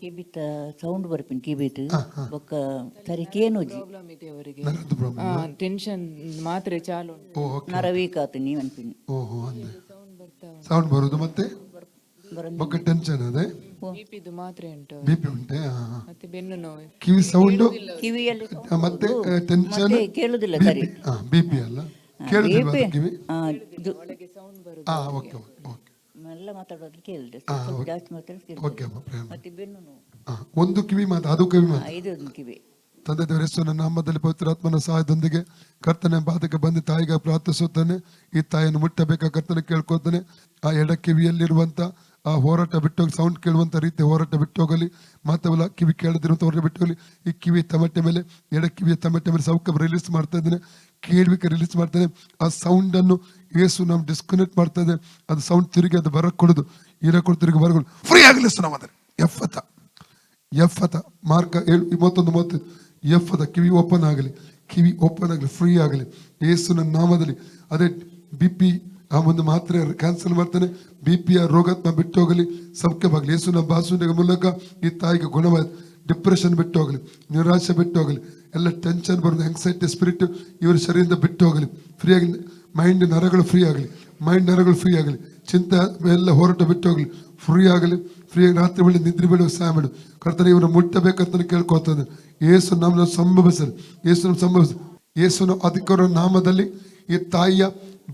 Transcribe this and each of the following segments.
ಕಿಬಿತ sound ಬರ್ಪಿನ್ ಕಿಬಿತ್ ಬೊಕ್ಕ ಸರಿ ಕೇನುಜಿ problem ಇದೆ ಅವರಿಗೆ. ನರದ್ದು ಪ್ರಾಬ್ಲಮ್. ಟೆನ್ಷನ್ ಮಾತ್ರೆ ಚಾಲು ಉಂಟು. ಓಕೆ. ನರ ವೀಕ್ ಆತು ನೀವ್ ಅನ್ಪಿನ್ ಓಹೋ ಅಂದೆ ಸೌಂಡ್ ಬರ್ತಾ ಉಂಟು. ಸೌಂಡ್ ಬರುದು ಮತ್ತೆ ಬೊಕ್ಕ ಟೆನ್ಷನ್ ಅದೇ ಬಿಪಿದು ಮಾತ್ರೆ ಉಂಟು ಬಿ ಪಿ ಉಂಟೆ. ಮತ್ತೆ ಬೆನ್ನು ನೋವು. ಕಿವಿ ಸೌಂಡು ಕಿವಿಯಲ್ಲಿ ಮತ್ತೆ ಟೆನ್ಷನ್ ಮತ್ತೆ ಕೇಳುದಿಲ್ಲ ಸರಿ. ಬಿ ಪಿ ಅಲ್ಲ ಕೇಳುದಿಲ್ವಾ BP? ಅದು ಕಿವಿ? ಒಳಗೆ ಸೌಂಡ್ ಬರುದು. ಓಕೆ ಓಕೆ ಮೆಲ್ಲ ಮಾತಾಡೋದು ಕೇಳಿದೆ ಹಾ, ಸ್ವಲ್ಪ ಓಕೆ. ಜಾಸ್ತಿ ಮಾತಾಡಿದ್ರೆ ಓಕೆ ಅಮ್ಮ ಪ್ರೇಮ. ಮತ್ತೆ ಬೆನ್ನು ನೋವು ಒಂದು ಕಿವಿ ಮಾತು ಅದು ಕಿವಿ ಮಾತು. ಇದು ಒಂದು ಕಿವಿ ತಂದೆ ದೇವರ ಹೆಸರಿನ ನಾಮದಲ್ಲಿ ಪವಿತ್ರಾತ್ಮನ ಸಹಾಯದೊಂದಿಗೆ ಕರ್ತನ ಬಾಧಕ ಬಂದು ತಾಯಿಗೆ ಪ್ರಾರ್ಥಿಸುತ್ತಾನೆ. ಈ ತಾಯಿಯನ್ನು ಮುಟ್ಟಬೇಕಾ ಕರ್ತನ ಕೇಳ್ಕೊತಾನೆ. ಆ ಎಡ ಕಿವಿಯಲ್ಲಿರುವಂತ ಆ ಹೋರಾಟ ಬಿಟ್ಟೋಗಿ ಸೌಂಡ್ ಕೇಳುವಂತ ರೀತಿ ಹೋರಾಟ ಬಿಟ್ಟೋಗಲಿ. ಮಾತವಲ್ಲ ಕಿವಿ ಕೇಳದಿರುವಂತ ಹೋರಾಟ ಬಿಟ್ಟೋಗಲಿ. ಈ ಕಿವಿ ತಮಟೆ ಮೇಲೆ ಎಡ ಕಿವಿಯ ತಮಟೆ ಮೇಲೆ ಸೌಖ್ಯ ರಿಲೀಸ್ ಮಾಡ್ತಾ ಇದ್ದೇನೆ. ಕೇಳ್ಬೇಕು ರಿಲೀಸ್ ಮಾಡ್ತಾನೆ. ಆ ಸೌಂಡ್ ಅನ್ನು ಏಸು ನಾವು ಡಿಸ್ಕನೆಕ್ಟ್ ಮಾಡ್ತಾ ಇದೆ. ಅದು ಸೌಂಡ್ ತಿರುಗಿ ಅದು ಬರಕೊಡುದು ಇರಕೊಡು ತಿರುಗಿ ಬರಕೊಡು ಫ್ರೀ ಆಗಲಿ ಸುನಾಮದರೆ ಎಫ್ಫತ ಮಾರ್ಗ 21:30 ಎಫ್ಫದ ಕಿವಿ ಓಪನ್ ಆಗಲಿ, ಕಿವಿ ಓಪನ್ ಆಗಲಿ, ಫ್ರೀ ಆಗಲಿ ಯೇಸುವಿನ ನಾಮದಲ್ಲಿ. ಅದೇ ಬಿ ಪಿ ಆ ಒಂದು ಮಾತ್ರೆ ಕ್ಯಾನ್ಸಲ್ ಮಾಡ್ತಾನೆ. ಬಿ ಪಿಯ ರೋಗಾತ್ಮ ಬಿಟ್ಟೋಗಲಿ, ಸೌಖ್ಯವಾಗಲಿ ಯೇಸುವಿನ ಬಾಸುವಿನ ಮೂಲಕ. ಈ ತಾಯಿಗೆ ಗುಣವಾದ ಡಿಪ್ರೆಷನ್ ಬಿಟ್ಟು ಹೋಗಲಿ, ನಿರಾಶೆ ಬಿಟ್ಟು ಹೋಗಲಿ, ಎಲ್ಲ ಟೆನ್ಷನ್ ಬರೋದು ಆಂಗ್ಸೈಟಿ ಸ್ಪಿರಿಟ್ ಇವರ ಶರೀರದಿಂದ ಬಿಟ್ಟು ಹೋಗಲಿ. ಫ್ರೀ ಆಗಲಿ. ಮೈಂಡ್ ನರಗಳು ಫ್ರೀ ಆಗಲಿ, ಮೈಂಡ್ ನರಗಳು ಫ್ರೀ ಆಗಲಿ. ಚಿಂತೆ ಎಲ್ಲ ಹೋರಾಟ ಬಿಟ್ಟು ಹೋಗಲಿ, ಫ್ರೀ ಆಗಲಿ. ಫ್ರೀಯಾಗಿ ರಾತ್ರಿ ವೇಳೆ ನಿದ್ರೆ ಬೇಡ ಸಹಾಯ ಮಾಡು ಕರ್ತನೆ. ಇವನು ಮುಟ್ಟಬೇಕಂತ ಕೇಳ್ಕೊತಾನೆ. ಯೇಸು ನಾಮನ ಸಂಭವಿಸಲಿ, ಯೇಸುನ ಸಂಭವಿಸಲಿ. ಯೇಸುನ ಅಧಿಕಾರ ನಾಮದಲ್ಲಿ ಈ ತಾಯಿಯ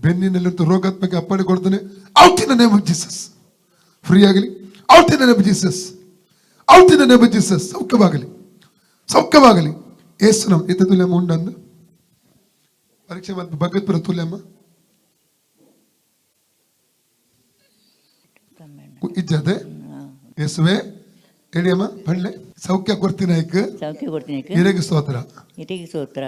ಬೆನ್ನಿನಲ್ಲಿಂತ ರೋಗಾತ್ಮಕ ಅಪ್ಪಣೆ ಕೊಡ್ತಾನೆ. Out in the name of Jesus free ಆಗಲಿ. Out in the name of Jesus, out in the name of Jesus. ಸೌಖ್ಯವಾಗಲಿ, ಸೌಖ್ಯವಾಗಲಿ ಯೇಸು ನಾಮ. ಇತ್ತ ತುಲ್ಯಮ್ಮ ಉಂಡಂದು ಪರೀಕ್ಷೆ ಮತ್ತು ಭಗತ್ಪುರ ತುಲ್ಯಮ್ಮ ಇಜ್ಜದೆ ಯೇಸುವೆ ಹೇಳಿಯಮ್ಮ ಬಳ್ಳೆ ಸೌಖ್ಯ ಕೊಡ್ತೀನಿ. ಸೌಖ್ಯ ಕೊಡ್ತೀನಿ ಹಿರೇಗೆ ಸ್ತೋತ್ರ. ಇಟಿಗೆ ಸೂತ್ರ